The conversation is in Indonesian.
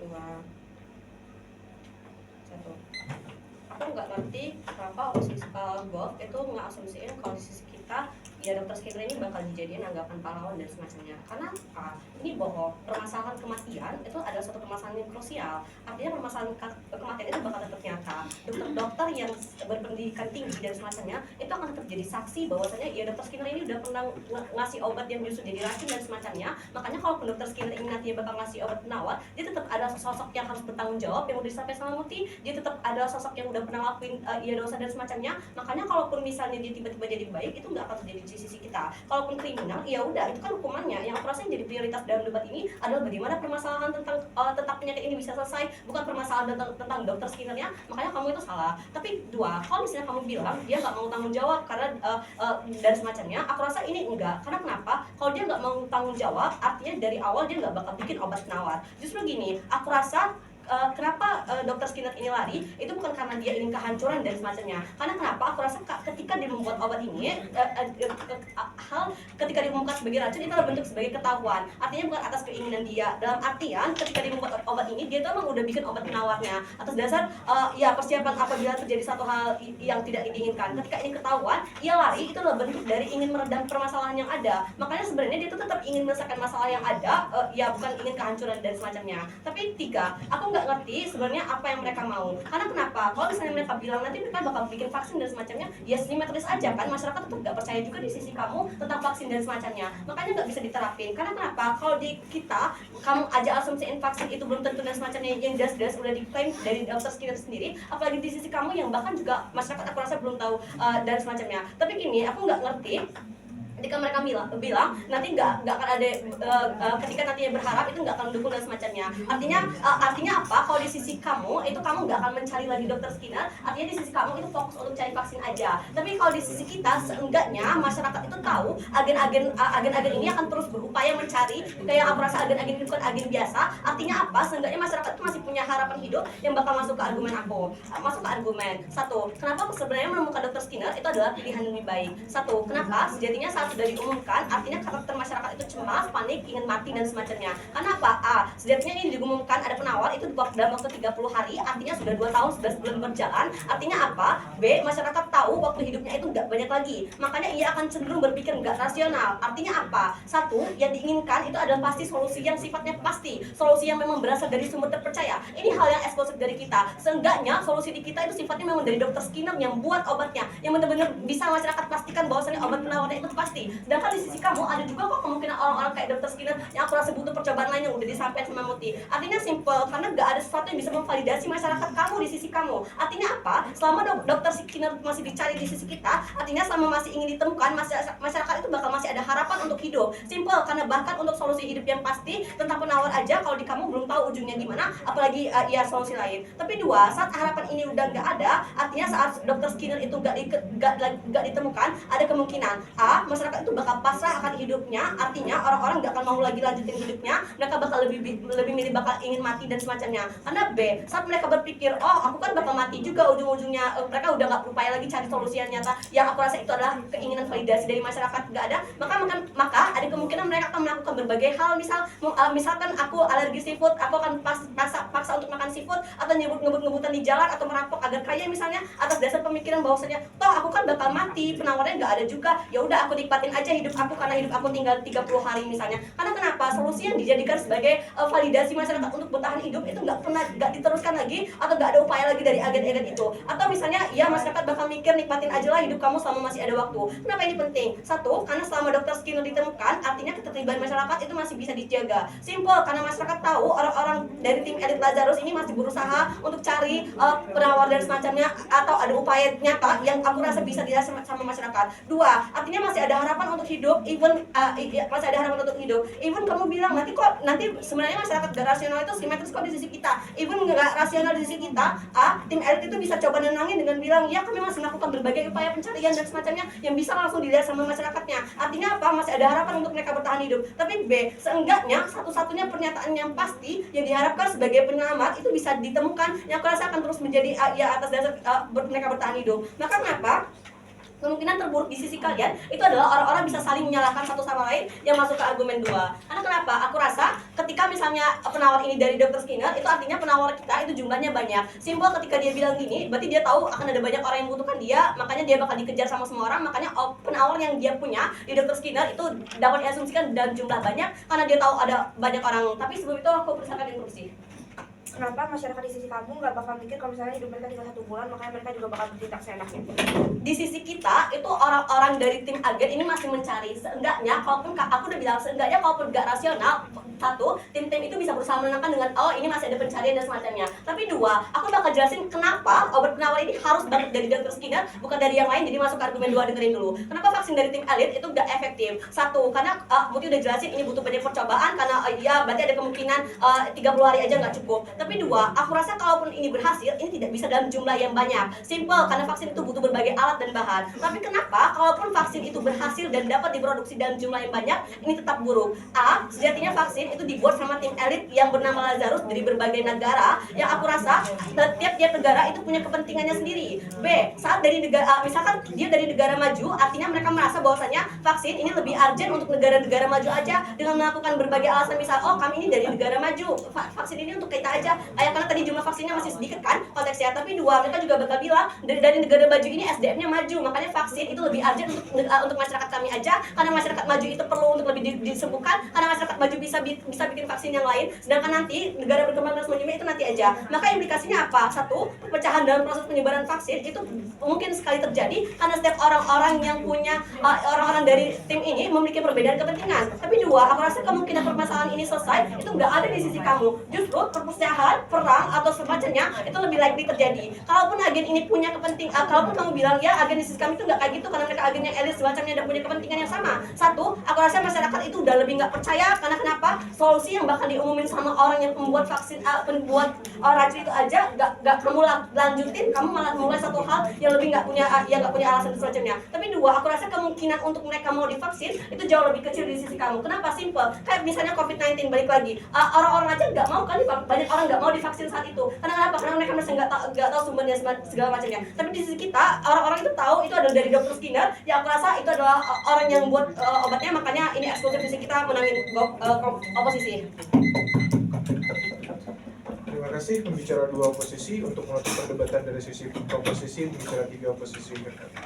dua, satu. Aku nggak ngerti kenapa Golf itu ngasumsiin kalau di sisi kita ya dokter Skinner ini bakal dijadiin anggapan pahlawan dan semacamnya. Karena ini bohong. Permasalahan kematian itu adalah suatu permasalahan yang krusial. Artinya permasalahan kematian itu bakal tetap nyata. Dokter-dokter yang berpendidikan tinggi dan semacamnya itu akan tetap jadi saksi bahwasanya ya dokter Skinner ini udah pernah ngasih obat yang justru jadi racun dan semacamnya. Makanya kalau dokter Skinner ini nantinya bakal ngasih obat penawar, dia tetap ada sosok yang harus bertanggung jawab yang udah disampaikan sama Muti. Dia tetap ada sosok yang udah pernah lakuin dosa dan semacamnya. Makanya kalaupun misalnya dia tiba-tiba jadi baik, itu nggak akan terjadi di sisi kita. Kalaupun kriminal, ya udah itu kan hukumannya. Yang aku rasa yang jadi prioritas dalam debat ini adalah bagaimana permasalahan tentang penyakit ini bisa selesai, bukan permasalahan tentang dokter Skinnernya. Makanya kamu itu salah. Tapi dua, kalau misalnya kamu bilang dia nggak mau tanggung jawab karena dan semacamnya, aku rasa ini enggak. Karena kenapa? Kalau dia nggak mau tanggung jawab, artinya dari awal dia nggak bakal bikin obat penawar. Justru gini, aku rasa kenapa dokter Skinner ini lari itu bukan karena dia ingin kehancuran dan semacamnya. Karena kenapa? Aku rasa ketika dia membuat obat ini ketika dia membuat sebagai racun itu adalah bentuk sebagai ketahuan. Artinya bukan atas keinginan dia. Dalam artian ketika dia membuat obat ini dia tuh emang udah bikin obat penawarnya atas dasar ya persiapan apabila terjadi satu hal yang tidak diinginkan. Ketika ini ketahuan, ia lari itu adalah bentuk dari ingin meredam permasalahan yang ada. Makanya sebenarnya dia tuh tetap ingin menyelesaikan masalah yang ada, ya bukan ingin kehancuran dan semacamnya. Tapi tiga, aku nggak ngerti sebenarnya apa yang mereka mau. Karena kenapa? Kalau misalnya mereka bilang nanti mereka bakal bikin vaksin dan semacamnya, ya simetris aja kan, masyarakat tetap nggak percaya juga di sisi kamu tentang vaksin dan semacamnya. Makanya nggak bisa diterapin. Karena kenapa? Kalau di kita, kamu aja asumsiin vaksin itu belum tentu dan semacamnya yang jelas-jelas udah diklaim dari dokter Skinner sendiri, apalagi di sisi kamu yang bahkan juga masyarakat aku rasa belum tahu dan semacamnya. Tapi gini, aku nggak ngerti ketika mereka bilang nanti nggak akan ada ketika nantinya berharap itu nggak akan mendukung dan semacamnya. Artinya apa? Kalau di sisi kamu itu kamu nggak akan mencari lagi dokter Skinner. Artinya di sisi kamu itu fokus untuk cari vaksin aja. Tapi kalau di sisi kita seenggaknya masyarakat itu tahu agen-agen ini akan terus berupaya mencari. Kayak aku rasa agen-agen ini bukan agen biasa. Artinya apa? Seenggaknya masyarakat itu masih punya harapan hidup yang bakal masuk ke argumen aku. Masuk ke argumen. Satu, kenapa sebenarnya menemukan dokter Skinner itu adalah pilihan yang lebih baik. Satu, kenapa? Sejatinya saat sudah diumumkan, artinya karakter masyarakat itu cemas, panik, ingin mati dan semacamnya. Karena apa? A, sejatinya ini diumumkan ada penawar itu dalam waktu 30 hari, artinya sudah 2 tahun 11 bulan berjalan. Artinya apa? B, masyarakat tahu waktu hidupnya itu nggak banyak lagi, makanya ia akan cenderung berpikir nggak rasional. Artinya apa? Satu, yang diinginkan itu adalah pasti solusi yang sifatnya pasti, solusi yang memang berasal dari sumber terpercaya. Ini hal yang eksklusif dari kita. Seenggaknya solusi di kita itu sifatnya memang dari dokter Skinner yang buat obatnya, yang benar-benar bisa masyarakat pastikan bahwasannya obat penawarnya itu pasti. Sedangkan di sisi kamu ada juga kok kemungkinan orang-orang kayak dokter Skinner yang aku rasa butuh percobaan lain yang udah disampaikan sama Muti. Artinya simple, karena gak ada sesuatu yang bisa memvalidasi masyarakat kamu di sisi kamu. Artinya apa? Selama dokter Skinner masih dicari di sisi kita, artinya selama masih ingin ditemukan, masyarakat itu bakal masih ada harapan untuk hidup. Simple, karena bahkan untuk solusi hidup yang pasti tentang penawar aja kalau di kamu belum tahu ujungnya gimana, apalagi ya solusi lain. Tapi dua, saat harapan ini udah gak ada, artinya saat dokter Skinner itu gak ditemukan, ada kemungkinan A, masyarakat itu bakal pasrah akan hidupnya. Artinya orang-orang gak akan mau lagi lanjutin hidupnya, mereka bakal lebih milih bakal ingin mati dan semacamnya. Karena B, saat mereka berpikir, oh aku kan bakal mati juga, ujung-ujungnya mereka udah gak berupaya lagi cari solusi yang nyata, yang aku rasa itu adalah keinginan validasi dari masyarakat gak ada, maka ada kemungkinan mereka akan melakukan berbagai hal. Misalkan aku alergi seafood, aku akan paksa untuk makan seafood, atau ngebut-ngebutan di jalan, atau merampok agar kaya misalnya, atas dasar pemikiran bahwasanya toh aku kan bakal mati, penawarnya gak ada juga, ya udah aku nikmatin aja hidup aku karena hidup aku tinggal 30 hari misalnya. Karena kenapa? Solusi yang dijadikan sebagai validasi masyarakat untuk bertahan hidup itu nggak diteruskan lagi, atau nggak ada upaya lagi dari agen-agen itu. Atau misalnya ya masyarakat bakal mikir nikmatin aja lah hidup kamu selama masih ada waktu. Kenapa ini penting? Satu, karena selama dokter Skinner ditemukan, artinya keterlibatan masyarakat itu masih bisa dijaga. Simple, karena masyarakat tahu orang-orang dari tim elit Lazarus ini masih berusaha untuk cari penawar dan semacamnya, atau ada upaya nyata yang aku rasa bisa dirasakan sama masyarakat. Dua, artinya masih ada harapan untuk hidup, masih ada harapan untuk hidup. Even kamu bilang nanti sebenarnya masyarakat gak rasional itu simetris kok di sisi kita. Even gak rasional di sisi kita, tim elit itu bisa coba nenangin dengan bilang ya kami masih melakukan berbagai upaya pencarian dan semacamnya yang bisa langsung dilihat sama masyarakatnya. Artinya apa? Masih ada harapan untuk mereka bertahan hidup. Tapi B, seenggaknya satu-satunya pernyataan yang pasti yang diharapkan sebagai penyelamat itu bisa ditemukan, yang aku rasa akan terus menjadi ya atas dasar mereka bertahan hidup. Maka kenapa? kemungkinan terburuk di sisi kalian itu adalah orang-orang bisa saling menyalahkan satu sama lain yang masuk ke argumen 2. Karena kenapa? Aku rasa ketika misalnya penawar ini dari Dr. Skinner, itu artinya penawar kita itu jumlahnya banyak. Simpel ketika dia bilang gini, berarti dia tahu akan ada banyak orang yang membutuhkan dia, makanya dia bakal dikejar sama semua orang. Makanya penawar yang dia punya di Dr. Skinner itu dapat diasumsikan dalam jumlah banyak karena dia tahu ada banyak orang. Tapi sebelum itu aku persilakan interupsi. Kenapa masyarakat di sisi kamu nggak bakal mikir kalau misalnya hidup mereka tinggal 1 bulan, makanya mereka juga bakal bertindak seenaknya? Di sisi kita itu orang-orang dari tim agen ini masih mencari, seenggaknya kalaupun aku udah bilang seenggaknya kalaupun gak rasional, satu, tim-tim itu bisa berusaha menenangkan dengan oh ini masih ada pencarian dan semacamnya. Tapi dua, aku bakal jelasin kenapa obat penawar ini harus banget dari Dr. Skinner bukan dari yang lain. Jadi masuk ke argumen 2, dengerin dulu. Kenapa vaksin dari tim elit itu gak efektif? Satu, karena Muti udah jelasin ini butuh banyak percobaan karena ya berarti ada kemungkinan 30 hari aja nggak cukup. Tapi dua, aku rasa kalaupun ini berhasil, ini tidak bisa dalam jumlah yang banyak. Simple, karena vaksin itu butuh berbagai alat dan bahan. Tapi kenapa kalaupun vaksin itu berhasil dan dapat diproduksi dalam jumlah yang banyak, ini tetap buruk? A, sejatinya vaksin itu dibuat sama tim elit yang bernama Lazarus dari berbagai negara, yang aku rasa tiap-tiap negara itu punya kepentingannya sendiri. B, saat dari negara, misalkan dia dari negara maju, artinya mereka merasa bahwasanya vaksin ini lebih urgent untuk negara-negara maju aja dengan melakukan berbagai alasan, misal oh kami ini dari negara maju, vaksin ini untuk kita aja. Karena tadi jumlah vaksinnya masih sedikit kan konteksnya. Tapi dua, mereka juga bakal bilang dari negara maju ini SDM-nya maju, makanya vaksin itu lebih urgent untuk masyarakat kami aja, karena masyarakat maju itu perlu untuk lebih disembuhkan, karena masyarakat maju bisa bikin vaksin yang lain, sedangkan nanti negara berkembang dan semuanya itu nanti aja. Maka implikasinya apa? Satu, perpecahan dalam proses penyebaran vaksin itu mungkin sekali terjadi karena setiap orang-orang yang punya orang-orang dari tim ini memiliki perbedaan kepentingan. Tapi dua, aku rasa kemungkinan permasalahan ini selesai itu nggak ada di sisi kamu. Justru perpecahan, perang atau semacamnya itu lebih likely terjadi. Kalaupun agen ini punya kepentingan, kalaupun kamu bilang ya agen di sisi kami itu nggak kayak gitu karena mereka agen yang elit semacamnya dan punya kepentingan yang sama. Satu, aku rasa masyarakat itu udah lebih nggak percaya karena kenapa? Solusi yang bakal diumumin sama orang yang membuat vaksin, pembuat racun itu aja nggak kamu lanjutin, kamu malah mulai satu hal yang lebih nggak punya alasan semacamnya. Tapi dua, aku rasa kemungkinan untuk mereka mau divaksin itu jauh lebih kecil di sisi kamu. Kenapa? Simple. Kayak misalnya COVID-19 balik lagi, orang-orang aja nggak mau kan, banyak orang nggak mau divaksin saat itu. Karena kenapa? Karena mereka masih nggak tahu sumbernya segala macamnya. Tapi di sisi kita, orang-orang itu tahu itu adalah dari Dr. Skinner. Yang aku rasa itu adalah orang yang buat obatnya, makanya ini eksklusif di sisi kita menangin oposisi. Terima kasih pembicara 2 oposisi. Untuk menutup perdebatan dari sisi oposisi, pembicara 3 oposisi berkata.